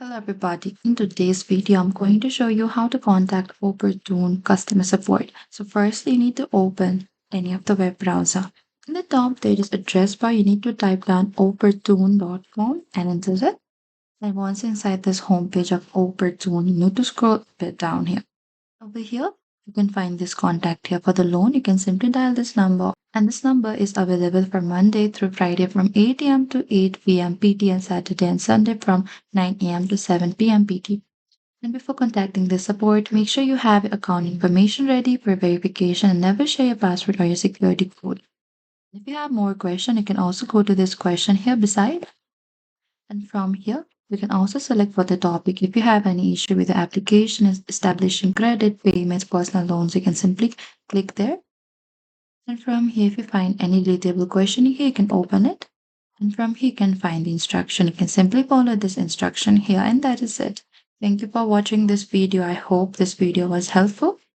Hello everybody. In today's video, I'm going to show you how to contact Oportun customer support. So first, you need to open any of the web browser. In the top, there is address bar. You need to type down oportun.com and enter it. And once inside this homepage of Oportun, you need to scroll a bit down here. Over here, you can find this contact here. For the loan, you can simply dial this number. And this number is available from Monday through Friday from 8 a.m. to 8 p.m. PT and Saturday and Sunday from 9 a.m. to 7 p.m. PT. And before contacting the support, make sure you have your account information ready for verification and never share your password or your security code. If you have more questions, you can also go to this question here beside. And from here, you can also select for the topic. If you have any issue with the application, establishing credit, payments, personal loans, you can simply click there. And from here, if you find any relatable question here, you can open it. And from here, you can find the instruction. You can simply follow this instruction here, and that is it. Thank you for watching this video. I hope this video was helpful.